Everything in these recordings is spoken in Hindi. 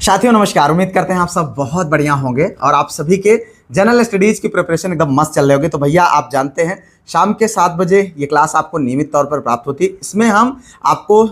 साथियों नमस्कार। उम्मीद करते हैं आप सब बहुत बढ़िया होंगे और आप सभी के जनरल स्टडीज की प्रिपरेशन एकदम मस्त चल रही होगी। तो भैया आप जानते हैं शाम के 7 बजे ये क्लास आपको नियमित तौर पर प्राप्त होती है। इसमें हम आपको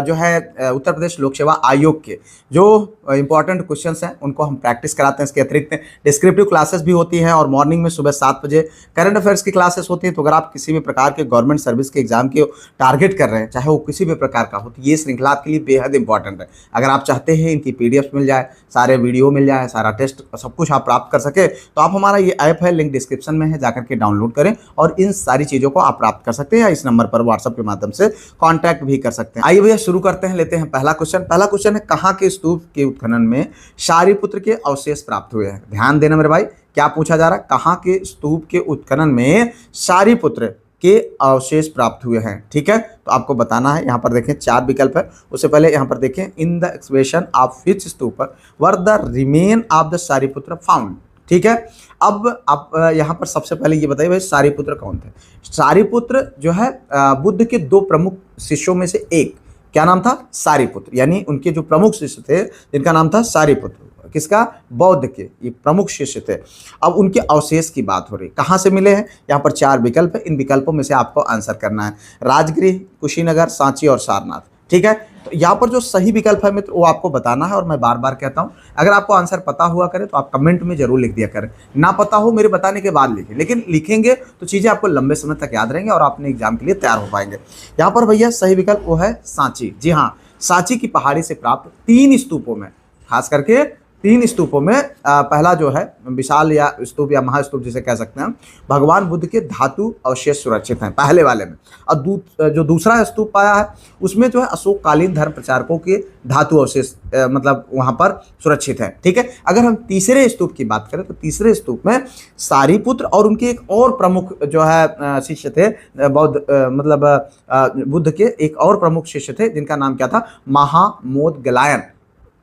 जो है उत्तर प्रदेश लोक सेवा आयोग के जो इंपॉर्टेंट क्वेश्चंस हैं उनको हम प्रैक्टिस कराते हैं। इसके अतिरिक्त डिस्क्रिप्टिव क्लासेस भी होती हैं और मॉर्निंग में सुबह 7 बजे करंट अफेयर्स की क्लासेस होती हैं। तो अगर आप किसी भी प्रकार के गवर्नमेंट सर्विस के एग्जाम की टारगेट कर रहे हैं, चाहे वो किसी भी प्रकार का हो, तो ये श्रृंखला आपके लिए बेहद इंपॉर्टेंट है। अगर आप चाहते हैं इनकी पीडीएफ मिल जाए, सारे वीडियो मिल जाए, सारा टेस्ट सब कुछ आप प्राप्त कर सके, तो आप हमारा ये ऐप है, लिंक डिस्क्रिप्शन में है, जाकर के डाउनलोड करें और इन सारी चीज़ों को आप प्राप्त कर सकते हैं या इस नंबर पर व्हाट्सएप के माध्यम से कांटेक्ट भी कर सकते हैं। आइए भैया शुरू करते हैं, लेते हैं पहला क्वेश्चन। पहला क्वेश्चन है, कहाँ के स्तूप के उत्खनन में शारिपुत्र के अवशेष प्राप्त हुए हैं? ध्यान देना मेरे भाई, क्या पूछा जा रहा है? कहाँ के स्तूप के उत्खनन में शारिपुत्र के अवशेष प्राप्त हुए हैं? ठीक है, तो आपको बताना है। यहाँ पर देखें 4 विकल्प है। उससे पहले यहाँ पर देखें, in the excavation of which stupa were the remain of the Shariputra found. ठीक है, अब आप यहाँ पर सबसे पहले ये बताइए भाई, शारिपुत्र कौन थे? शारिपुत्र जो है बुद्ध के 2 प्रमुख शिष्यों में से एक, क्या नाम था? शारिपुत्र। यानी उनके जो प्रमुख शिष्य थे जिनका नाम था शारिपुत्र। किसका? बौद्ध के ये प्रमुख शिष्य थे। अब उनके अवशेष की बात हो रही, कहाँ से मिले हैं? यहाँ पर 4 विकल्प है, इन विकल्पों में से आपको आंसर करना है। राजगृह, कुशीनगर, सांची और सारनाथ। ठीक है, तो यहाँ पर जो सही विकल्प है मित्र वो आपको बताना है। और मैं बार बार कहता हूँ, अगर आपको आंसर पता हुआ करे तो आप कमेंट में जरूर लिख दिया करें, ना पता हो मेरे बताने के बाद लिखें, लेकिन लिखेंगे तो चीज़ें आपको लंबे समय तक याद रहेंगे और आप अपने एग्जाम के लिए तैयार हो पाएंगे। यहाँ पर भैया सही विकल्प वो है सांची। जी हाँ, सांची की पहाड़ी से प्राप्त 3 स्तूपों में, खास करके 3 स्तूपों में पहला जो है विशाल या स्तूप या महास्तूप जिसे कह सकते हैं, वभगवान बुद्ध के धातु अवशेष सुरक्षित हैं पहले वाले में। और जो दूसरा स्तूप पाया है उसमें जो है अशोककालीन धर्म प्रचारकों के धातु अवशेष मतलब वहाँ पर सुरक्षित हैं। ठीक है, अगर हम तीसरे स्तूप की बात करें तो तीसरे स्तूप में शारिपुत्र और उनके एक और प्रमुख जो है शिष्य थे, बौद्ध मतलब बुद्ध के एक और प्रमुख शिष्य थे जिनका नाम क्या था? महामोदगलायन।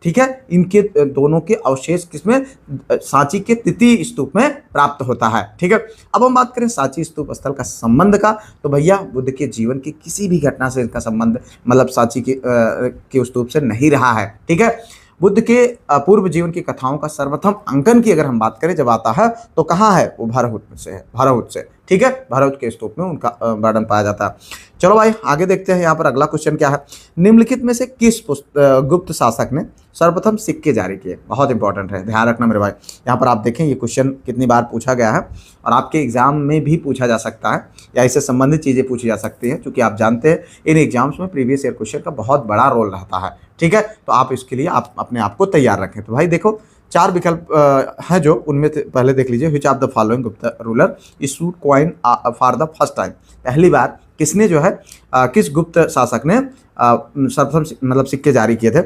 ठीक है, इनके दोनों के अवशेष किसमें? सांची के तृतीय स्तूप में प्राप्त होता है। ठीक है, अब हम बात करें सांची स्तूप स्थल का संबंध का, तो भैया बुद्ध के जीवन की किसी भी घटना से इनका संबंध मतलब सांची के स्तूप से नहीं रहा है। ठीक है, बुद्ध के पूर्व जीवन की कथाओं का सर्वप्रथम अंकन की अगर हम बात करें जब आता है तो कहाँ है? वो भरहुत से है, भरहुत से। ठीक है, भरहुत के स्तूप में उनका वर्णन पाया जाता है। चलो भाई आगे देखते हैं। यहाँ पर अगला क्वेश्चन क्या है, निम्नलिखित में से किस गुप्त शासक ने सर्वप्रथम सिक्के जारी किए? बहुत इंपॉर्टेंट है, ध्यान रखना मेरे भाई। यहाँ पर आप देखें ये क्वेश्चन कितनी बार पूछा गया है और आपके एग्जाम में भी पूछा जा सकता है या इससे संबंधित चीज़ें पूछी जा सकती हैं, क्योंकि आप जानते हैं इन एग्जाम्स में प्रीवियस ईयर क्वेश्चन का बहुत बड़ा रोल रहता है। ठीक है, तो आप इसके लिए आप अपने आप को तैयार रखें। तो भाई देखो 4 विकल्प हैं जो उनमें पहले देख लीजिए, विच ऑफ द फॉलोइंग गुप्त ruler issued coin for the first time? पहली बार किसने जो है किस गुप्त शासक ने सर्वप्रथम मतलब सिक्के जारी किए थे?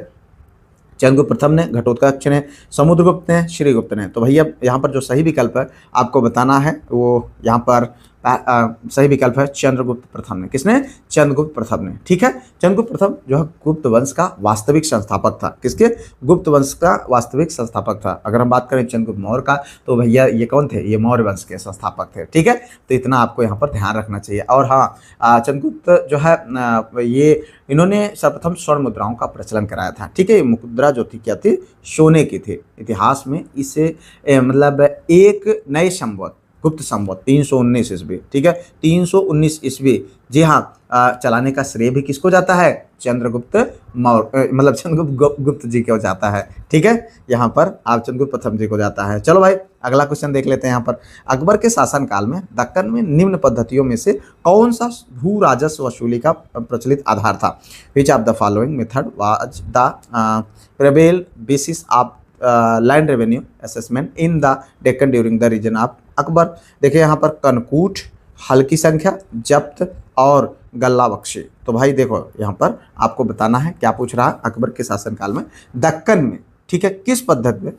चंद्रगुप्त प्रथम ने, घटोत्कच ने, समुद्रगुप्त ने, श्रीगुप्त ने। तो भैया यहाँ पर जो सही विकल्प है आपको बताना है वो यहाँ पर सही विकल्प है चंद्रगुप्त प्रथम ने। किसने? चंद्रगुप्त प्रथम ने। ठीक है, चंद्रगुप्त प्रथम जो है गुप्त वंश का वास्तविक संस्थापक था। किसके? गुप्त वंश का वास्तविक संस्थापक था। अगर हम बात करें चंद्रगुप्त मौर्य का तो भैया ये कौन थे? ये मौर्य वंश के संस्थापक थे। ठीक है, तो इतना आपको यहाँ पर ध्यान रखना चाहिए। और हाँ, चंद्रगुप्त जो है ये इन्होंने सर्वप्रथम स्वर्ण मुद्राओं का प्रचलन कराया था। ठीक है, ये मुद्रा जो थी क्या थी? सोने की थी। इतिहास में इसे मतलब एक नए संवत गुप्त संवत 319 ईस्वी, ठीक है 319 ईस्वी, जी हाँ, चलाने का श्रेय भी किसको जाता है? चंद्रगुप्त मौर्य मतलब चंद्रगुप्त गुप्त जी को जाता है। ठीक है, यहाँ पर आप चंद्रगुप्त प्रथम जी को जाता है। चलो भाई अगला क्वेश्चन देख लेते हैं। यहाँ पर अकबर के शासनकाल में दक्कन में निम्न पद्धतियों में से कौन सा भू राजस्व वसूली का प्रचलित आधार था? Which of the following method was the prevalent basis of land revenue assessment in the Deccan during the region of Akbar? देखिए यहाँ पर कनकूट, हल्की संख्या, जब्त और गल्ला बख्शी। तो भाई देखो यहाँ पर आपको बताना है क्या पूछ रहा है, अकबर के शासनकाल में दक्कन में, ठीक है, किस पद्धति में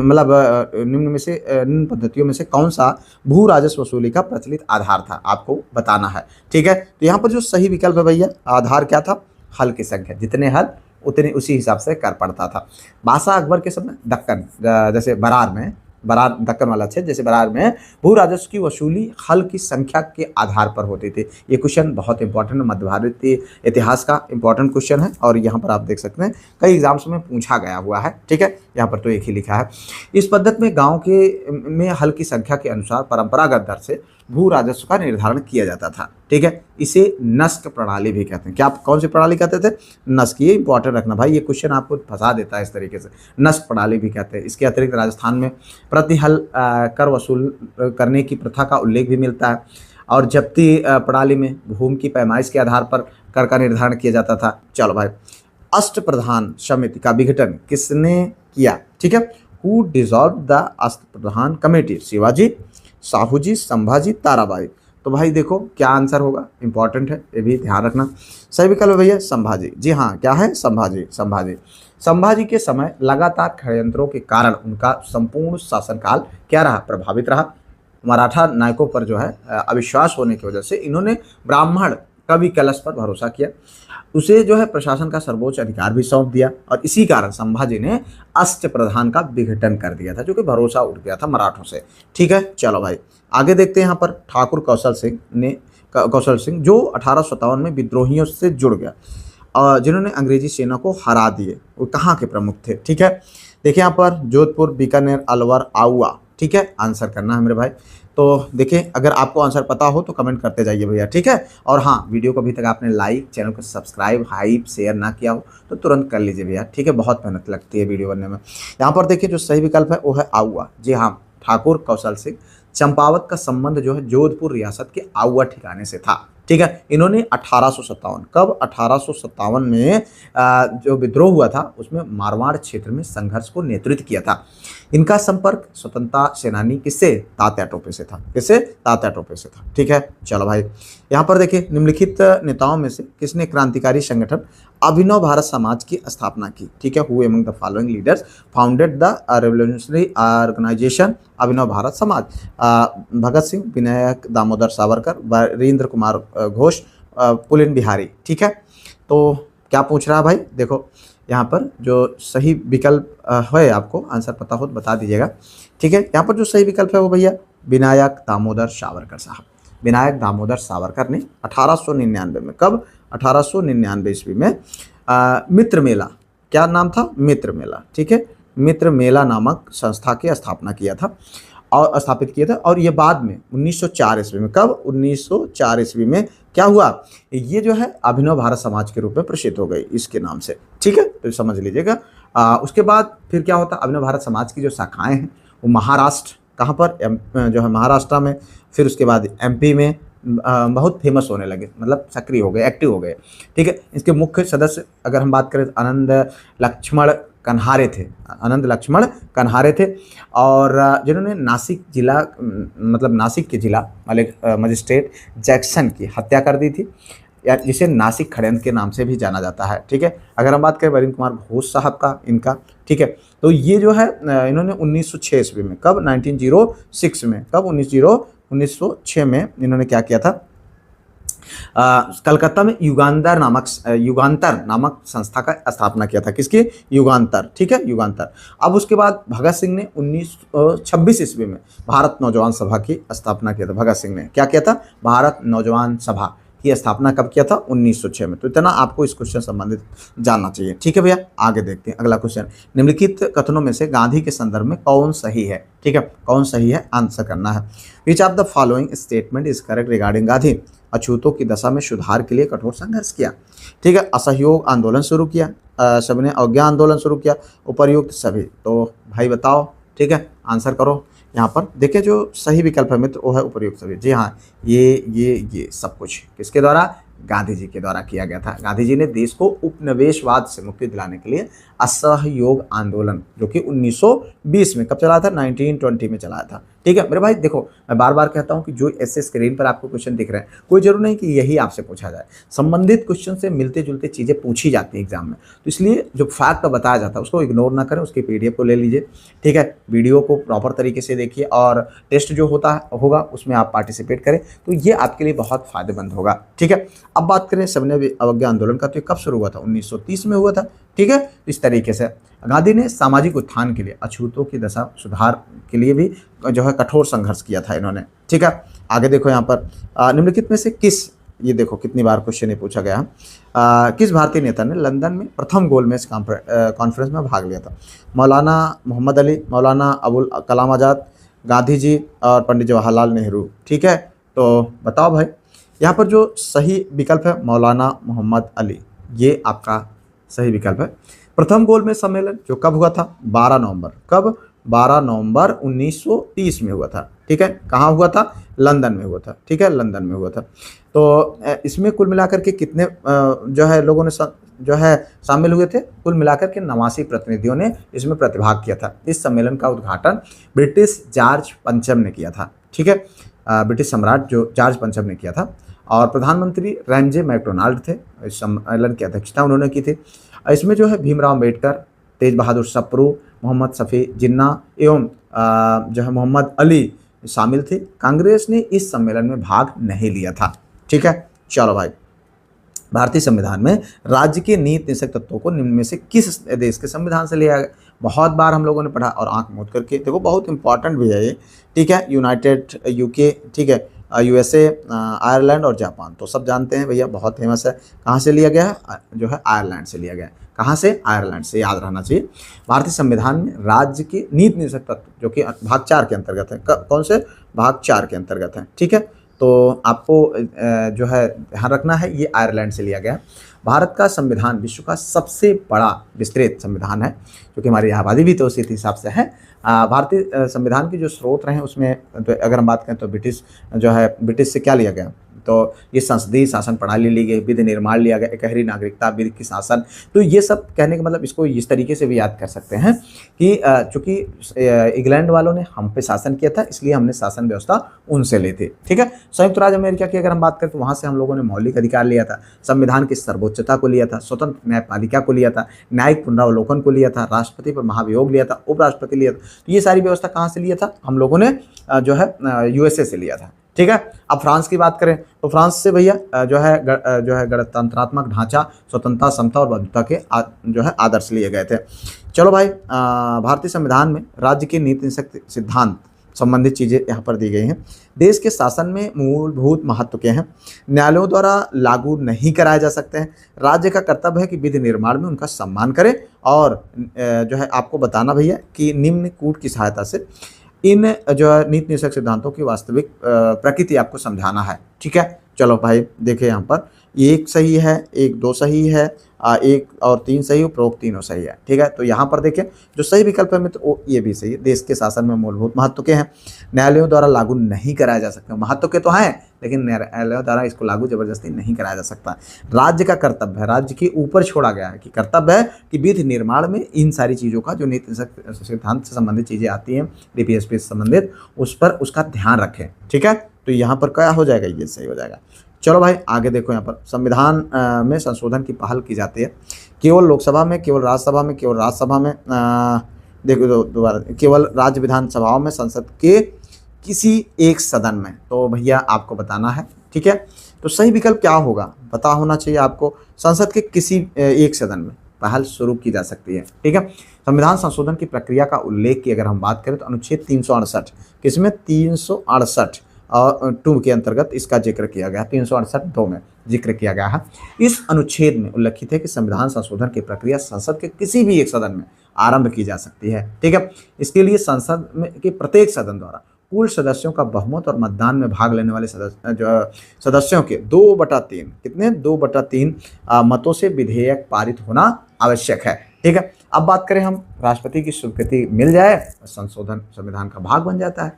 मतलब निम्न में से निम्न पद्धतियों में से कौन सा भू राजस्व वसूली का प्रचलित आधार था, आपको बताना है। ठीक है, तो यहाँ पर जो सही विकल्प है भैया, आधार क्या था? हल की संख्या, जितने हल उतने उसी हिसाब से कर पड़ता था। बादशाह अकबर के समय दक्कन जैसे बरार में बरार दक्कन वाला क्षेत्र जैसे बरार में भू राजस्व की वसूली हल की संख्या के आधार पर होती थी। ये क्वेश्चन बहुत इंपॉर्टेंट मध्य भारतीय इतिहास का इंपॉर्टेंट क्वेश्चन है और यहाँ पर आप देख सकते हैं कई एग्जाम्स में पूछा गया हुआ है। ठीक है, यहाँ पर तो एक ही लिखा है। इस पद्धति में गाँव के में हल की संख्या के अनुसार परंपरागत दर से भू राजस्व का निर्धारण किया जाता था। ठीक है, इसे नस्क प्रणाली भी कहते हैं। क्या आप कौन सी प्रणाली कहते थे? नस्क। ये इंपॉर्टेंट रखना भाई, ये क्वेश्चन आपको फंसा देता है इस तरीके से। नस्क प्रणाली भी कहते हैं। इसके अतिरिक्त राजस्थान में प्रति हल कर वसूल करने की प्रथा का उल्लेख भी मिलता है और जब्ती प्रणाली में भूमि की पैमाइश के आधार पर कर का निर्धारण किया जाता था। चलो भाई, अष्ट प्रधान समिति का विघटन किसने किया? ठीक है, हु डिसॉल्व द अष्ट प्रधान कमेटी? शिवाजी, साहूजी, संभाजी, ताराबाई। तो भाई देखो क्या आंसर होगा, इंपॉर्टेंट है, ये भी ध्यान रखना। सही विकल्प भैया संभाजी। जी हाँ, क्या है? संभाजी। संभाजी के समय लगातार षड्यंत्रों के कारण उनका संपूर्ण शासनकाल क्या रहा? प्रभावित रहा। मराठा नायकों पर जो है अविश्वास होने की वजह से इन्होंने ब्राह्मण कवि कलश पर भरोसा किया, उसे जो है प्रशासन का सर्वोच्च अधिकार भी सौंप दिया और इसी कारण संभाजी ने अष्ट प्रधान का विघटन कर दिया था, जो कि भरोसा उठ गया था मराठों से। ठीक है, चलो भाई आगे देखते हैं। यहाँ पर ठाकुर कौशल सिंह जो 1857 में विद्रोहियों से जुड़ गया और जिन्होंने अंग्रेजी सेना को हरा दिए, वो कहाँ के प्रमुख थे? ठीक है, देखिए यहाँ पर जोधपुर, बीकानेर, अलवर, आउआ। ठीक है, आंसर करना है मेरे भाई। तो देखिए अगर आपको आंसर पता हो तो कमेंट करते जाइए भैया। ठीक है, और हाँ, वीडियो को अभी तक आपने लाइक, चैनल को सब्सक्राइब, हाइप, शेयर ना किया हो तो तुरंत कर लीजिए भैया। ठीक है, बहुत मेहनत लगती है वीडियो बनने में। यहाँ पर देखिए जो सही विकल्प है वो है आउआ। जी हाँ, ठाकुर कौशल सिंह चंपावत का संबंध जो है जोधपुर रियासत के आउआ ठिकाने से था। ठीक है, इन्होंने 1857 कब 1857 में जो विद्रोह हुआ था उसमें मारवाड़ क्षेत्र में संघर्ष को नेतृत्व किया था। इनका संपर्क स्वतंत्रता सेनानी किससे? तात्या टोपे से था। किससे? तात्या टोपे से था। ठीक है, चलो भाई यहाँ पर देखिए निम्नलिखित नेताओं में से किसने क्रांतिकारी संगठन अभिनव भारत समाज की स्थापना की? ठीक है, who among the following leaders founded the revolutionary organization Abhinav Bharat Samaj? Bhagat Singh, Vinayak Damodar Savarkar, Virendra Kumar Ghosh, Pulin Bihari. ठीक है, तो क्या पूछ रहा है भाई? देखो यहाँ पर जो सही विकल्प है, आपको आंसर पता हो तो बता दीजिएगा। ठीक है, यहाँ पर जो सही विकल्प है वो भैया विनायक दामोदर सावरकर साहब। विनायक दामोदर सावरकर ने 1899 में, कब? 1899 ईस्वी में मित्र मेला, क्या नाम था? मित्र मेला। ठीक है, मित्र मेला नामक संस्था की स्थापना किया था और स्थापित किया था और ये बाद में 1904 ईस्वी में, कब? 1904 ईस्वी में क्या हुआ? ये जो है अभिनव भारत समाज के रूप में प्रसिद्ध हो गई इसके नाम से। ठीक है, तो समझ लीजिएगा। उसके बाद फिर क्या होता? अभिनव भारत समाज की जो शाखाएं हैं वो महाराष्ट्र, कहाँ पर? जो है महाराष्ट्र में, फिर उसके बाद एमपी में बहुत फेमस होने लगे, मतलब सक्रिय हो गए, एक्टिव हो गए। ठीक है, इसके मुख्य सदस्य अगर हम बात करें तो आनंद लक्ष्मण कन्हारे थे। आनंद लक्ष्मण कन्हारे थे और जिन्होंने नासिक जिला, मतलब नासिक के जिला वाले मजिस्ट्रेट जैक्सन की हत्या कर दी थी, या जिसे नासिक षड्यंत्र के नाम से भी जाना जाता है। ठीक है, अगर हम बात करें वीरेंद्र कुमार घोष साहब का, इनका, ठीक है, तो ये जो है इन्होंने 1906 ईस्वी में, कब? 1906 में, कब? 1906 में इन्होंने क्या किया था? कलकत्ता में युगांतर नामक संस्था का स्थापना किया था। किसकी? युगांतर। ठीक है, युगांतर। अब उसके बाद भगत सिंह ने 1926 ईस्वी में भारत नौजवान सभा की स्थापना किया था। भगत सिंह ने क्या किया था? भारत नौजवान सभा की स्थापना कब किया था? 1906 में। तो इतना आपको इस क्वेश्चन संबंधित जानना चाहिए। ठीक है भैया, आगे देखते हैं अगला क्वेश्चन। निम्नलिखित कथनों में से गांधी के संदर्भ में कौन सही है? ठीक है, कौन सही है? आंसर करना है। Which of the following statement is correct regarding Gandhi? अछूतों की दशा में सुधार के लिए कठोर संघर्ष किया। ठीक है, असहयोग आंदोलन शुरू किया, सबने अवज्ञा आंदोलन शुरू किया, उपर्युक्त सभी। तो भाई बताओ, ठीक है, आंसर करो। यहाँ पर देखिए जो सही विकल्प है मित्र वो है उपर्युक्त सभी। जी हाँ, ये सब कुछ किसके द्वारा? गांधी जी के द्वारा किया गया था। गांधी जी ने देश को उपनिवेशवाद से मुक्ति दिलाने के लिए असहयोग आंदोलन, जो कि 1920 में, कब चला था? 1920 में चलाया था। ठीक है मेरे भाई, देखो मैं बार बार कहता हूं कि जो ऐसे स्क्रीन पर आपको क्वेश्चन दिख रहे हैं, कोई जरूर नहीं कि यही आपसे पूछा जाए। संबंधित क्वेश्चन से मिलते जुलते चीज़ें पूछी जाती हैं एग्जाम में, तो इसलिए जो फैक्ट बताया जाता है उसको इग्नोर ना करें, उसके PDF को ले लीजिए। ठीक है, वीडियो को प्रॉपर तरीके से देखिए और टेस्ट जो होगा उसमें आप पार्टिसिपेट करें, तो ये आपके लिए बहुत फायदेमंद होगा। ठीक है, अब बात करें सविनय अवज्ञा आंदोलन का, तो ये कब शुरू हुआ था? 1930 में हुआ था। ठीक है, इस तरीके से गांधी ने सामाजिक उत्थान के लिए, अछूतों की दशा सुधार के लिए भी जो है कठोर संघर्ष किया था इन्होंने। ठीक है, आगे देखो यहाँ पर निम्नलिखित में से किस, ये देखो कितनी बार क्वेश्चन ये पूछा गया, किस भारतीय नेता ने लंदन में प्रथम गोलमेज कॉन्फ्रेंस में भाग लिया था? मौलाना मोहम्मद अली, मौलाना अबुल कलाम आज़ाद, गांधी जी और पंडित जवाहरलाल नेहरू। ठीक है, तो बताओ भाई, यहाँ पर जो सही विकल्प है मौलाना मोहम्मद अली, ये आपका सही विकल्प है। प्रथम गोलमेज सम्मेलन जो कब हुआ था? 12 नवंबर। कब? 12 नवंबर 1930 में हुआ था। ठीक है, कहाँ हुआ था? लंदन में हुआ था। ठीक है, लंदन में हुआ था। तो इसमें कुल मिलाकर के कितने जो है लोगों ने जो है शामिल हुए थे? कुल मिलाकर के 89 प्रतिनिधियों ने इसमें प्रतिभाग किया था। इस सम्मेलन का उद्घाटन ब्रिटिश जॉर्ज पंचम ने किया था। ठीक है, ब्रिटिश सम्राट जो जॉर्ज पंचम ने किया था, और प्रधानमंत्री रैमजे मैकडोनाल्ड थे। इस सम्मेलन की अध्यक्षता उन्होंने की थी। इसमें जो है भीमराव अम्बेडकर, तेज बहादुर सप्रू, मोहम्मद शफी जिन्ना एवं जो है मोहम्मद अली शामिल थे। कांग्रेस ने इस सम्मेलन में भाग नहीं लिया था। ठीक है, चलो भाई, भारतीय संविधान में राज्य के नीति निषेध तत्वों को निम्न में से किस देश के संविधान से लिया गया? बहुत बार हम लोगों ने पढ़ा और आंख मूंद करके देखो, बहुत इंपॉर्टेंट भी है ये। ठीक है, यूनाइटेड यूके, ठीक है, यूएसए, आयरलैंड और जापान, तो सब जानते हैं भैया, बहुत फेमस है। कहाँ से लिया गया है? जो है आयरलैंड से लिया गया है। कहाँ से? आयरलैंड से, याद रहना चाहिए। भारतीय संविधान में राज्य के नीति निषेध तत्व जो कि भाग 4 के अंतर्गत है, कौन से? भाग 4 के अंतर्गत है। ठीक है, तो आपको जो है ध्यान रखना है, ये आयरलैंड से लिया गया। भारत का संविधान विश्व का सबसे बड़ा विस्तृत संविधान है, क्योंकि हमारी आबादी भी तो उसी हिसाब से है। भारतीय संविधान के जो स्रोत रहे हैं उसमें तो अगर हम बात करें तो ब्रिटिश से क्या लिया गया? तो ये संसदीय शासन प्रणाली ली गई, विधि निर्माण लिया गया, एकहरी नागरिकता, विधि की शासन। तो ये सब कहने का मतलब इसको इस तरीके से भी याद कर सकते हैं कि चूंकि इंग्लैंड वालों ने हम पे शासन किया था, इसलिए हमने शासन व्यवस्था उनसे ली थी। ठीक है, संयुक्त राज्य अमेरिका की अगर हम बात करें तो वहाँ से हम लोगों ने मौलिक अधिकार लिया था, संविधान की सर्वोच्चता को लिया था, स्वतंत्र न्यायपालिका को लिया था, न्यायिक पुनरावलोकन को लिया था, राष्ट्रपति पर महाभियोग लिया था, उपराष्ट्रपति लिया था। तो ये सारी व्यवस्था कहाँ से लिया था? हम लोगों ने जो है यूएसए से लिया था। ठीक है, अब फ्रांस की बात करें तो फ्रांस से भैया जो है गणतंत्रात्मक ढांचा, स्वतंत्रता, समता और बंधुता के जो है आदर्श लिए गए थे। चलो भाई, भारतीय संविधान में राज्य के नीति निषेध सिद्धांत संबंधित चीज़ें यहाँ पर दी गई हैं। देश के शासन में मूलभूत महत्व के हैं, न्यायालयों द्वारा लागू नहीं कराए जा सकते हैं, राज्य का कर्तव्य है कि विधि निर्माण में उनका सम्मान करे, और जो है आपको बताना भैया कि निम्न कूट की सहायता से इन जो है नीति निषेध सिद्धांतों की वास्तविक प्रकृति आपको समझाना है। ठीक है, चलो भाई देखिए, यहाँ पर 1 सही है, 1 2 सही है, 1 और 3 सही, उपरोक्त तीनों सही है। ठीक है, तो यहाँ पर देखें जो सही विकल्प है मित्र वो ये भी सही है। देश के शासन में मूलभूत महत्व के हैं, न्यायालयों द्वारा लागू नहीं कराया जा सकता। महत्व के तो हैं, लेकिन न्यायालयों द्वारा इसको लागू जबरदस्ती नहीं कराया जा सकता। राज्य का कर्तव्य है, राज्य के ऊपर छोड़ा गया है कि कर्तव्य है कि विधि निर्माण में इन सारी चीज़ों का जो नीति सिद्धांत से संबंधित चीज़ें आती हैं, डीपीएसपी से संबंधित, उस पर उसका ध्यान रखें। ठीक है, तो यहाँ पर क्या हो जाएगा? ये सही हो जाएगा। चलो भाई आगे देखो, यहाँ पर संविधान में संशोधन की पहल की जाती है केवल लोकसभा में, केवल राज्यसभा में, केवल राज्यसभा में, देखो दोबारा, केवल राज्य विधानसभाओं में, संसद के किसी एक सदन में। तो भैया आपको बताना है। ठीक है, तो सही विकल्प क्या होगा पता होना चाहिए आपको। संसद के किसी एक सदन में पहल शुरू की जा सकती है। ठीक है, संविधान संशोधन की प्रक्रिया का उल्लेख की अगर हम बात करें तो अनुच्छेद 368, किसमें? 368 और 2 के अंतर्गत इसका जिक्र किया गया है। 368(2) में जिक्र किया गया है। इस अनुच्छेद में उल्लेखित है कि संविधान संशोधन की प्रक्रिया संसद के किसी भी एक सदन में आरंभ की जा सकती है। ठीक है, इसके लिए संसद में के प्रत्येक सदन द्वारा कुल सदस्यों का बहुमत और मतदान में भाग लेने वाले सदस्यों के 2/3, कितने? 2/3 मतों से विधेयक पारित होना आवश्यक है। ठीक है, अब बात करें हम, राष्ट्रपति की स्वीकृति मिल जाए संशोधन संविधान का भाग बन जाता है।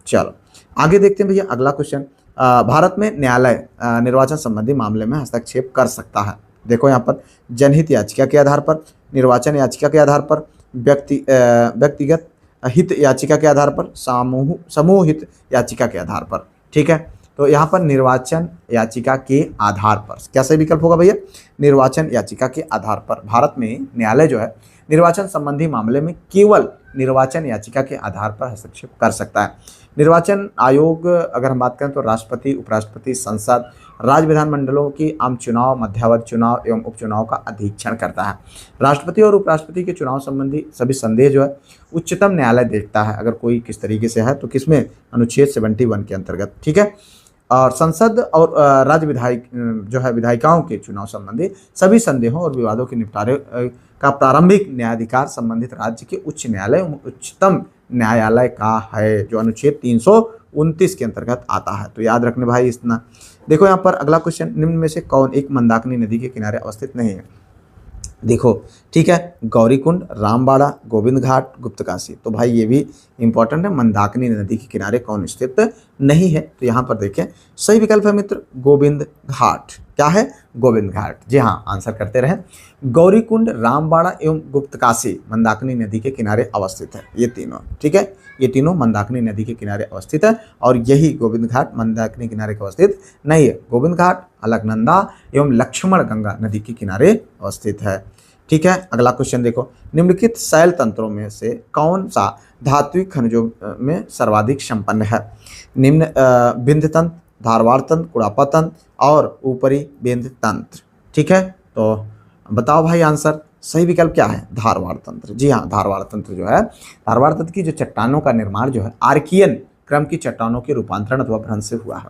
चलो आगे देखते हैं भैया, अगला क्वेश्चन, भारत में न्यायालय निर्वाचन संबंधी मामले में हस्तक्षेप कर सकता है। देखो यहाँ पर जनहित याचिका के आधार पर, निर्वाचन याचिका के आधार पर, व्यक्तिगत हित याचिका के आधार पर, समूह हित याचिका के आधार पर। ठीक है, तो यहाँ पर निर्वाचन याचिका के आधार पर, क्या सही विकल्प होगा भैया? निर्वाचन याचिका के आधार पर भारत में न्यायालय जो है निर्वाचन संबंधी मामले में केवल निर्वाचन याचिका के आधार पर हस्तक्षेप कर सकता है। निर्वाचन आयोग अगर हम बात करें तो राष्ट्रपति, उपराष्ट्रपति, संसद राज्य विधानमंडलों की आम चुनाव, मध्यावधि चुनाव एवं उपचुनाव का अधीक्षण करता है। राष्ट्रपति और उपराष्ट्रपति के चुनाव संबंधी सभी संदेह जो है उच्चतम न्यायालय देखता है, अगर कोई किस तरीके से है तो किसमें, अनुच्छेद 71 के अंतर्गत, ठीक है। और संसद और राज्य विधायक जो है विधायिकाओं के चुनाव संबंधी सभी संदेहों और विवादों के निपटारे का प्रारंभिक न्यायाधिकार संबंधित राज्य के उच्च न्यायालय उच्चतम न्यायालय का है, जो अनुच्छेद 329 के अंतर्गत आता है। तो याद रखने भाई इतना। देखो यहाँ पर अगला क्वेश्चन, निम्न में से कौन एक मंदाकिनी नदी के किनारे अवस्थित नहीं है? देखो ठीक है, गौरीकुंड, रामबाड़ा, गोविंद घाट, गुप्तकाशी। तो भाई ये भी इंपॉर्टेंट है, मंदाकिनी नदी के किनारे कौन स्थित नहीं है? तो यहाँ पर देखें सही विकल्प है मित्र गोविंद घाट। क्या है? गोविंद घाट। जी हाँ, आंसर करते रहें। गौरीकुंड, रामबाड़ा एवं गुप्तकाशी मंदाकिनी नदी के किनारे अवस्थित है, ये तीनों, ठीक है। ये तीनों मंदाकिनी नदी के किनारे अवस्थित है और यही गोविंद घाट मंदाकिनी किनारे के अवस्थित नहीं है। गोविंद घाट अलकनंदा एवं लक्ष्मण गंगा नदी के किनारे अवस्थित है, ठीक है। अगला क्वेश्चन देखो, निम्नलिखित शैल तंत्रों में से कौन सा धात्विक खनिजों में सर्वाधिक संपन्न है? निम्न बिंद तंत्र, धारवाड़ तंत्र, कुड़ापा तंत्र और ऊपरी बिंद तंत्र, ठीक है। तो बताओ भाई आंसर। सही विकल्प क्या है? धारवाड़ तंत्र। जी हाँ, धारवाड़ तंत्र जो है, धारवाड़ तंत्र की जो चट्टानों का निर्माण जो है आर्कियन क्रम की चट्टानों के रूपांतरण अथवा भ्रंश से हुआ है।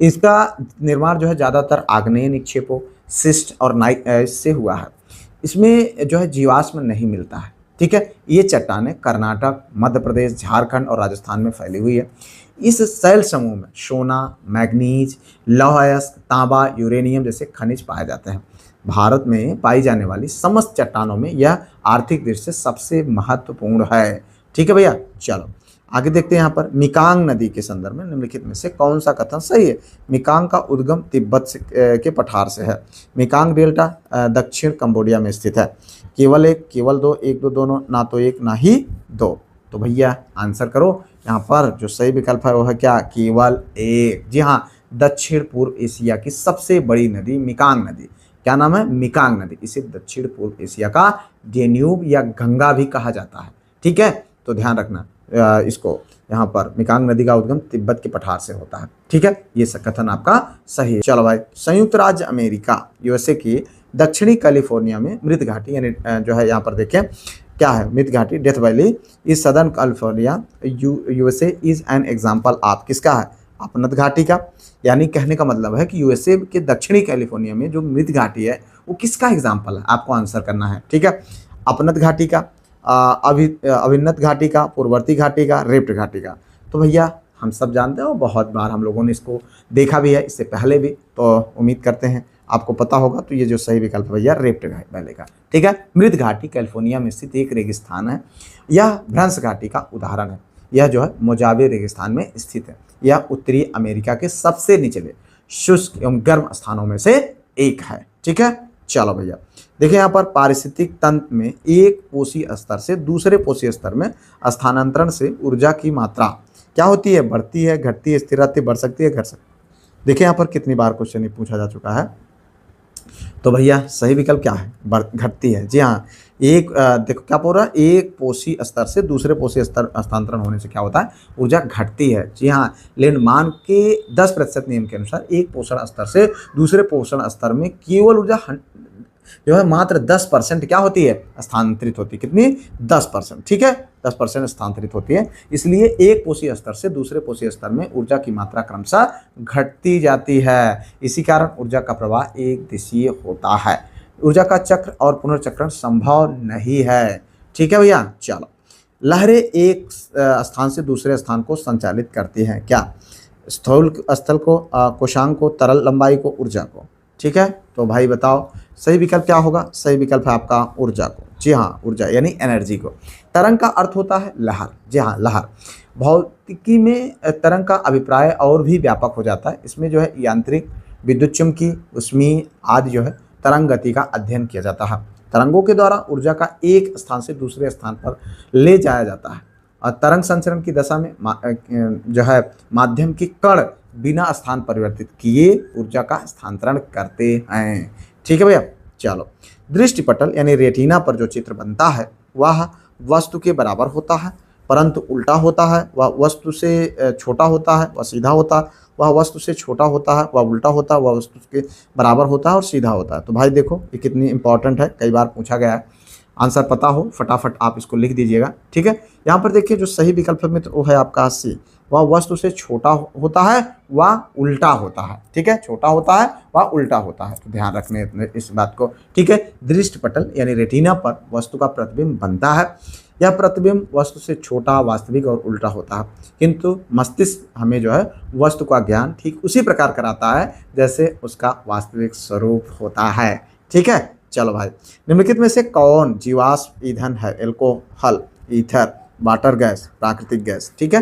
इसका निर्माण जो है ज़्यादातर आग्नेय निक्षेपों, सिस्ट और नाइस से हुआ है। इसमें जो है जीवाश्म नहीं मिलता है, ठीक है। ये चट्टानें कर्नाटक, मध्य प्रदेश, झारखंड और राजस्थान में फैली हुई है। इस शैल समूह में सोना, मैग्नीज, लौह अयस्क, तांबा, यूरेनियम जैसे खनिज पाए जाते हैं। भारत में पाई जाने वाली समस्त चट्टानों में यह आर्थिक दृष्टि से सबसे महत्वपूर्ण है, ठीक है भैया। चलो आगे देखते हैं। यहाँ पर मिकांग नदी के संदर्भ में निम्नलिखित में से कौन सा कथन सही है? मिकांग का उद्गम तिब्बत से के पठार से है। मिकांग डेल्टा दक्षिण कंबोडिया में स्थित है। केवल एक, केवल दो, एक दो दोनों, ना तो एक ना ही दो। तो भैया आंसर करो। यहाँ पर जो सही विकल्प है वो है क्या? केवल एक। जी हाँ, दक्षिण पूर्व एशिया की सबसे बड़ी नदी मिकांग नदी। क्या नाम है? मिकांग नदी। इसे दक्षिण पूर्व एशिया का डेन्यूब या गंगा भी कहा जाता है, ठीक है। तो ध्यान रखना इसको। यहाँ पर मिकांग नदी का उद्गम तिब्बत के पठार से होता है, ठीक है। ये कथन आपका सही है। चलो भाई, संयुक्त राज्य अमेरिका यूएसए की दक्षिणी कैलिफोर्निया में मृत घाटी यानी जो है यहाँ पर देखें क्या है, मृत घाटी death valley is southern California USA is an example of किसका है? अपनत घाटी का। यानी कहने का मतलब है कि यूएसए के दक्षिणी कैलिफोर्निया में जो मृत घाटी है वो किसका एग्जाम्पल है? आपको आंसर करना है, ठीक है। अपनत घाटी का, अभिन्नत घाटी का, पूर्ववर्ती घाटी का, रिफ्ट घाटी का। तो भैया हम सब जानते हो, बहुत बार हम लोगों ने इसको देखा भी है इससे पहले भी, तो उम्मीद करते हैं आपको पता होगा। तो ये जो सही विकल्प भैया रिफ्ट वैली का, ठीक है। मृत घाटी कैलिफोर्निया में स्थित एक रेगिस्तान है। यह भ्रंश घाटी का उदाहरण है। यह जो है मोजावे रेगिस्तान में स्थित है। यह उत्तरी अमेरिका के सबसे निचले शुष्क एवं गर्म स्थानों में से एक है, ठीक है। चलो भैया देखिए, यहाँ पर पारिस्थितिक तंत्र में एक पोषी स्तर से दूसरे पोषी स्तर में स्थानांतरण से ऊर्जा की मात्रा क्या होती है? बढ़ती है, घटती है, स्थिर रहती है, बढ़ सकती है, घट सकती है। देखिए यहाँ पर कितनी बार क्वेश्चन ये पूछा जा चुका है। तो भैया सही विकल्प क्या है? घटती है। जी हाँ, एक देखो क्या बोल रहा है, एक पोषी स्तर से दूसरे पोषी स्तर हस्तांतरण होने से क्या होता है? ऊर्जा घटती है। जी हाँ, लेंडमान के 10% नियम के अनुसार एक पोषण स्तर से दूसरे पोषण स्तर में केवल ऊर्जा जो है मात्र 10% क्या होती है? स्थानांतरित होती है। कितनी? 10%, ठीक है। 10% स्थानांतरित होती है। इसलिए एक पोषी स्तर से दूसरे पोषी स्तर में ऊर्जा की मात्रा क्रमशः घटती जाती है। इसी कारण ऊर्जा का प्रवाह एक दिशीय होता है। ऊर्जा का चक्र और पुनर्चक्रण संभव नहीं है, ठीक है भैया। चलो, लहरें एक स्थान से दूसरे स्थान को संचालित करती हैं। क्या? स्थल को, कोशांक को, तरल लंबाई को, ऊर्जा को, ठीक है। तो भाई बताओ सही विकल्प क्या होगा? सही विकल्प है आपका ऊर्जा को। जी हाँ, ऊर्जा यानी एनर्जी को। तरंग का अर्थ होता है लहर। जी हाँ, लहर। भौतिकी में तरंग का अभिप्राय और भी व्यापक हो जाता है। इसमें जो है यांत्रिक, विद्युत चुम्बकीय, ऊष्मीय आदि जो है तरंग गति का अध्ययन किया जाता है। तरंगों के द्वारा ऊर्जा का एक स्थान से दूसरे स्थान पर ले जाया जाता है और तरंग संचरण की दशा में जो है माध्यम के कण बिना स्थान परिवर्तित किए ऊर्जा का स्थानांतरण करते हैं, ठीक है भैया। चलो, दृष्टिपटल यानी रेटिना पर जो चित्र बनता है वह वस्तु के बराबर होता है। परंतु उल्टा होता है, वह वस्तु से छोटा होता है, वह सीधा होता है, वह वस्तु से छोटा होता है, वह उल्टा होता है, वह वस्तु के बराबर होता है और सीधा होता है। तो भाई देखो ये कितनी इंपॉर्टेंट है, कई बार पूछा गया है। आंसर पता हो फटाफट आप इसको लिख दीजिएगा, ठीक है। यहाँ पर देखिए जो सही विकल्प है मित्र वो है आपका सी, वह वस्तु से छोटा होता है, वह उल्टा होता है, ठीक है। छोटा होता है, वह उल्टा होता है, तो ध्यान रखने इस बात को, ठीक है। दृष्टि पटल यानी रेटिना पर वस्तु का प्रतिबिंब बनता है। यह प्रतिबिंब वस्तु से छोटा, वास्तविक और उल्टा होता है, किंतु मस्तिष्क हमें जो है वस्तु का ज्ञान ठीक उसी प्रकार कराता है जैसे उसका वास्तविक स्वरूप होता है, ठीक है। चलो भाई, निम्नलिखित में से कौन जीवाश्म ईंधन है? एल्कोहल, ईथर, वाटर गैस, प्राकृतिक गैस, ठीक है।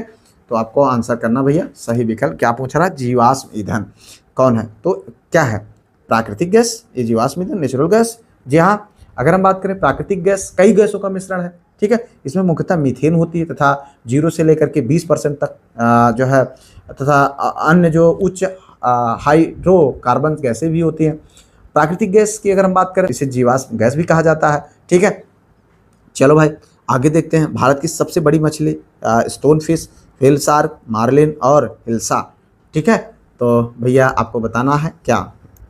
तो आपको आंसर करना भैया सही विकल्प। क्या पूछ रहा है? जीवाश्म ईंधन कौन है? तो क्या है? प्राकृतिक गैस, ये जीवाश्म ईंधन, नेचुरल गैस। जी हाँ, अगर हम बात करें प्राकृतिक गैस कई गैसों का मिश्रण है, ठीक है। इसमें मुख्यतः मीथेन होती है तथा 0 से लेकर के 20% तक जो है तथा अन्य जो उच्च हाइड्रोकार्बन गैसें भी होती हैं। प्राकृतिक गैस की अगर हम बात करें इसे जीवाश्म गैस भी कहा जाता है, ठीक है। चलो भाई आगे देखते हैं। भारत की सबसे बड़ी मछली stone fish, whale shark, marlin और हिल्सा, ठीक है। तो भैया आपको बताना है क्या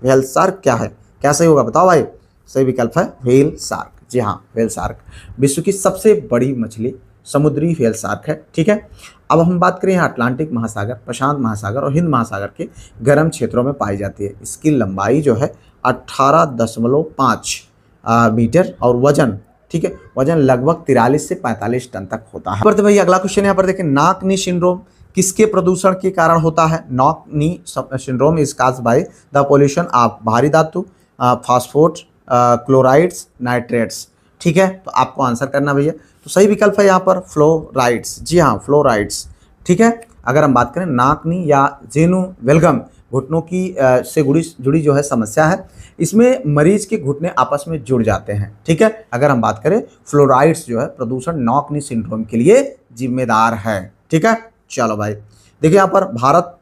व्हेल शार्क क्या है, क्या सही होगा बताओ भाई। सही विकल्प है व्हेल शार्क। जी हाँ, व्हेल शार्क विश्व की सबसे बड़ी मछली समुद्री व्हेल शार्क है, ठीक है। अब हम बात करें यहाँ अटलांटिक महासागर, प्रशांत महासागर और हिंद महासागर के गर्म क्षेत्रों में पाई जाती है। इसकी लंबाई जो है 18.5 मीटर और वजन, ठीक है, वजन लगभग 43 से 45 टन तक होता है। तो भाई अगला क्वेश्चन यहाँ पर देखें, नाक नी सिंड्रोम किसके प्रदूषण के कारण होता है? Knock knee syndrome is caused by the pollution of भारी धातु, फास्फोट, क्लोराइड्स, नाइट्रेट्स, ठीक है। तो आपको आंसर करना भैया, तो सही विकल्प है यहाँ पर फ्लोराइड्स। जी हाँ, फ्लोराइड्स, ठीक है। अगर हम बात करें नाकनी या जेनु वेलगम घुटनों की से जुड़ी जो है समस्या है, इसमें मरीज के घुटने आपस में जुड़ जाते हैं, ठीक है। अगर हम बात करें फ्लोराइड्स जो है प्रदूषण नाक नी सिंड्रोम के लिए जिम्मेदार है, ठीक है। चलो भाई देखिए यहाँ पर भारत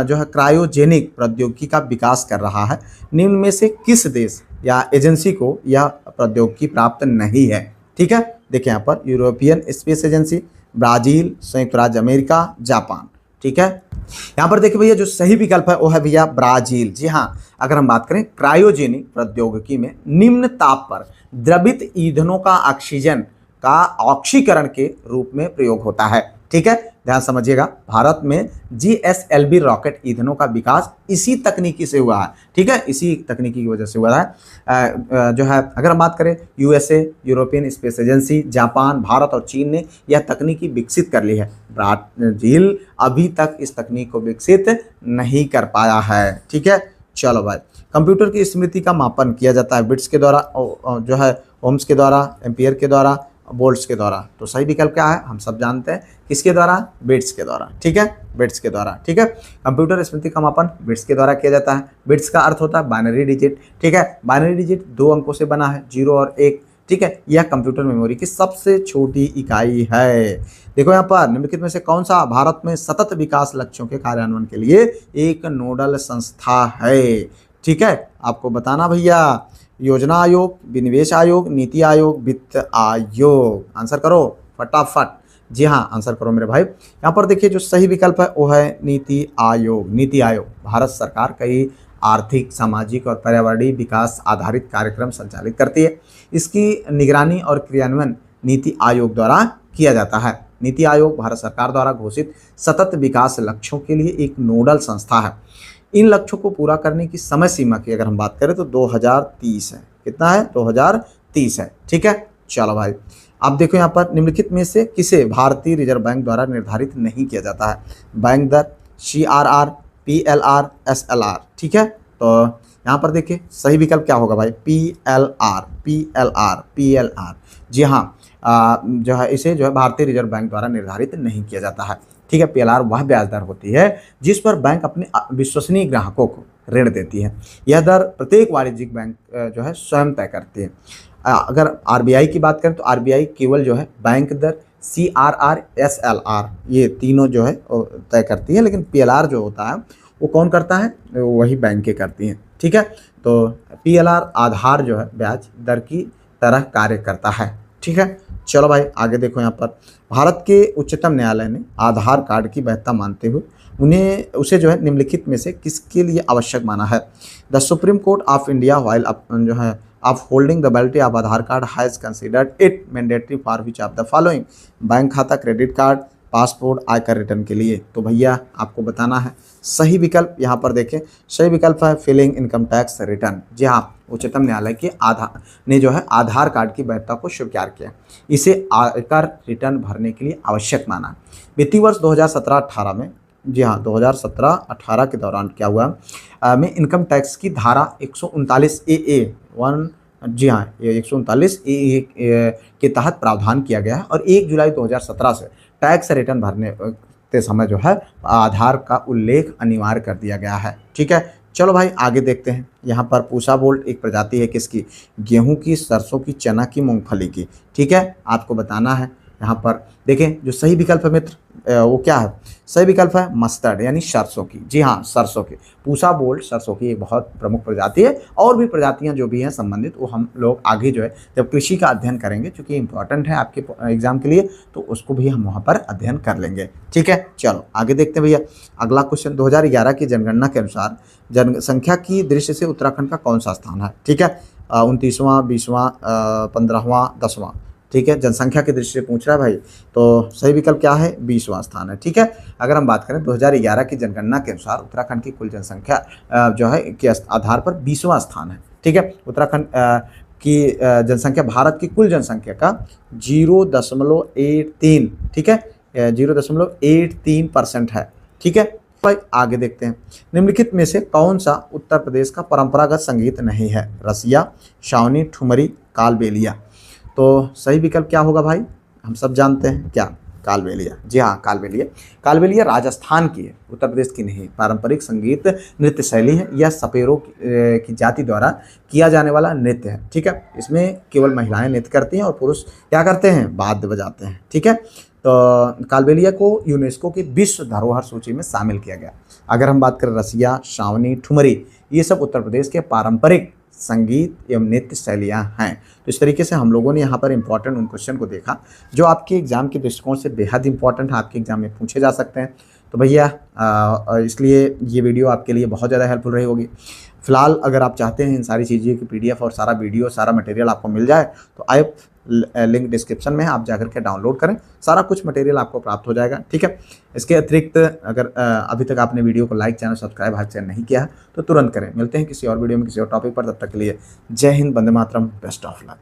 जो है क्रायोजेनिक प्रौद्योगिकी का विकास कर रहा है। निम्न में से किस देश या एजेंसी को यह प्रौद्योगिकी प्राप्त नहीं है? ठीक है, देखिए यहाँ पर यूरोपियन स्पेस एजेंसी, ब्राजील, संयुक्त राज्य अमेरिका, जापान, ठीक है। यहाँ पर देखिए भैया जो सही विकल्प है वो है भैया ब्राजील। जी हाँ, अगर हम बात करें क्रायोजेनिक प्रौद्योगिकी में निम्न ताप पर द्रवित ईंधनों का ऑक्सीजन का ऑक्सीकरण के रूप में प्रयोग होता है, ठीक है। ध्यान समझिएगा, भारत में GSLV रॉकेट ईंधनों का विकास इसी तकनीकी से हुआ है, ठीक है, इसी तकनीकी की वजह से हुआ है। जो है अगर हम बात करें USA, European space agency, Japan, Bharat और चीन ने यह तकनीकी विकसित कर ली है। ब्राजील अभी तक इस तकनीक को विकसित नहीं कर पाया है, ठीक है। चलो भाई, कंप्यूटर की स्मृति का मापन किया जाता है बिट्स के द्वारा, जो है ओम्स के द्वारा, एम्पियर के द्वारा, वोल्ट्स के द्वारा। तो सही विकल्प क्या है? हम सब जानते हैं, किसके द्वारा? बिट्स के द्वारा, ठीक है, बिट्स के द्वारा, ठीक है। कंप्यूटर स्मृति का मापन बिट्स के द्वारा किया जाता है। बिट्स का अर्थ होता है बाइनरी डिजिट, ठीक है। बाइनरी डिजिट 2 अंकों से बना है, 0 और 1, ठीक है। यह कंप्यूटर मेमोरी की सबसे छोटी इकाई है। देखो यहाँ पर निम्नलिखित में से कौन सा भारत में सतत विकास लक्ष्यों के कार्यान्वयन के लिए एक नोडल संस्था है? ठीक है, आपको बताना भैया, योजना आयोग, विनिवेश आयोग, नीति आयोग, वित्त आयोग। आंसर करो फटाफट। जी हाँ, आंसर करो मेरे भाई। यहाँ पर देखिए जो सही विकल्प है वो है नीति आयोग। नीति आयोग भारत सरकार कई आर्थिक, सामाजिक और पर्यावरणीय विकास आधारित कार्यक्रम संचालित करती है। इसकी निगरानी और क्रियान्वयन नीति आयोग द्वारा किया जाता है। नीति आयोग भारत सरकार द्वारा घोषित सतत विकास लक्ष्यों के लिए एक नोडल संस्था है। इन लक्ष्यों को पूरा करने की समय सीमा की अगर हम बात करें तो 2030 है। कितना है? 2030 है, ठीक है। चलो भाई, आप देखो यहाँ पर निम्नलिखित में से किसे भारतीय रिजर्व बैंक द्वारा निर्धारित नहीं किया जाता है? बैंक दर, CRR, PLR, SLR, ठीक है। तो यहाँ पर देखिए सही विकल्प क्या होगा भाई? PLR। जी हाँ, जो है इसे जो है भारतीय रिजर्व बैंक द्वारा निर्धारित नहीं किया जाता है, ठीक है। PLR वह ब्याज दर होती है जिस पर बैंक अपने विश्वसनीय ग्राहकों को ऋण देती है। यह दर प्रत्येक वाणिज्यिक बैंक जो है स्वयं तय करती है। अगर RBI की बात करें तो RBI केवल जो है बैंक दर, CRR, SLR ये तीनों जो है तय करती है, लेकिन PLR जो होता है वो कौन करता है? वही बैंकें करती हैं, ठीक है। तो PLR आधार जो है ब्याज दर की तरह कार्य करता है, ठीक है। चलो भाई आगे देखो यहाँ पर भारत के उच्चतम न्यायालय ने आधार कार्ड की वैधता मानते हुए उसे जो है निम्नलिखित में से किसके लिए आवश्यक माना है। The supreme court of India while जो है of holding the validity of Aadhaar card has considered it mandatory for which of the following. Bank खाता, क्रेडिट कार्ड, पासपोर्ट, आयकर रिटर्न के लिए। तो भैया आपको बताना है सही विकल्प। यहाँ पर देखें सही विकल्प है फिलिंग इनकम टैक्स रिटर्न। जी हाँ, उच्चतम न्यायालय के ने जो है आधार कार्ड की वैधता को स्वीकार किया, इसे आयकर रिटर्न भरने के लिए आवश्यक माना। वित्तीय वर्ष 2017-18 में, जी हाँ 2017-18 के दौरान क्या हुआ में इनकम टैक्स की धारा 139 ए 1, जी हाँ 139 ए के तहत प्रावधान किया गया है और 1 जुलाई 2017 से टैक्स रिटर्न भरने के समय जो है आधार का उल्लेख अनिवार्य कर दिया गया है। ठीक है, चलो भाई आगे देखते हैं। यहाँ पर पूसा बोल्ट एक प्रजाति है किसकी, गेहूं की, सरसों की, चना की, मूंगफली की। ठीक है, आपको बताना है। यहाँ पर देखें जो सही विकल्प है मित्र वो क्या है, सही विकल्प है मस्टर्ड यानी सरसों की। जी हाँ सरसों की, पूसा बोल्ट सरसों की एक बहुत प्रमुख प्रजाति है। और भी प्रजातियां जो भी हैं संबंधित वो हम लोग आगे जो है जब कृषि का अध्ययन करेंगे, क्योंकि इंपॉर्टेंट है आपके एग्जाम के लिए, तो उसको भी हम वहाँ पर अध्ययन कर लेंगे। ठीक है, चलो आगे देखते हैं भैया। अगला क्वेश्चन, 2011 की जनगणना के अनुसार जनसंख्या की दृष्टि से उत्तराखंड का कौन सा स्थान है। ठीक है, 29वां, 20वां, 15वां, 10वां। ठीक है, जनसंख्या की दृष्टि से पूछ रहा है भाई, तो सही विकल्प क्या है, 20वां स्थान है। ठीक है, अगर हम बात करें 2011 की जनगणना के अनुसार उत्तराखंड की कुल जनसंख्या जो है के आधार पर 20वां स्थान है। ठीक है, उत्तराखंड की जनसंख्या भारत की कुल जनसंख्या का 0.83, ठीक है 0.83% है। ठीक है भाई आगे देखते हैं। निम्नलिखित में से कौन सा उत्तर प्रदेश का परंपरागत संगीत नहीं है, रसिया, शावनी, ठुमरी, कालबेलिया। तो सही विकल्प क्या होगा भाई, हम सब जानते हैं क्या, कालबेलिया। जी हाँ कालबेलिया। कालबेलिया राजस्थान की है, उत्तर प्रदेश की नहीं। पारंपरिक संगीत नृत्य शैली है, यह सपेरों की जाति द्वारा किया जाने वाला नृत्य है। ठीक है, इसमें केवल महिलाएं नृत्य करती हैं और पुरुष क्या करते हैं, वाद्य बजाते हैं। ठीक है, तो कालबेलिया को यूनेस्को की विश्व धरोहर सूची में शामिल किया गया। अगर हम बात करें रसिया, शावनी, ठुमरी, ये सब उत्तर प्रदेश के पारंपरिक संगीत एवं नृत्य शैलियाँ हैं। तो इस तरीके से हम लोगों ने यहाँ पर इंपॉर्टेंट उन क्वेश्चन को देखा जो आपके एग्जाम के दृष्टिकोण से बेहद इंपॉर्टेंट है, आपके एग्जाम में पूछे जा सकते हैं। तो भैया इसलिए ये वीडियो आपके लिए बहुत ज़्यादा हेल्पफुल रही होगी। फिलहाल अगर आप चाहते हैं इन सारी चीज़ों की PDF और सारा वीडियो सारा मटेरियल आपको मिल जाए तो आप लिंक डिस्क्रिप्शन में आप जाकर के डाउनलोड करें, सारा कुछ मटेरियल आपको प्राप्त हो जाएगा। ठीक है, इसके अतिरिक्त अगर अभी तक आपने वीडियो को लाइक, चैनल सब्सक्राइब हाथ चैनल नहीं किया है तो तुरंत करें। मिलते हैं किसी और वीडियो में किसी और टॉपिक पर, तब तक के लिए जय Hind, Vande Mataram, best of luck.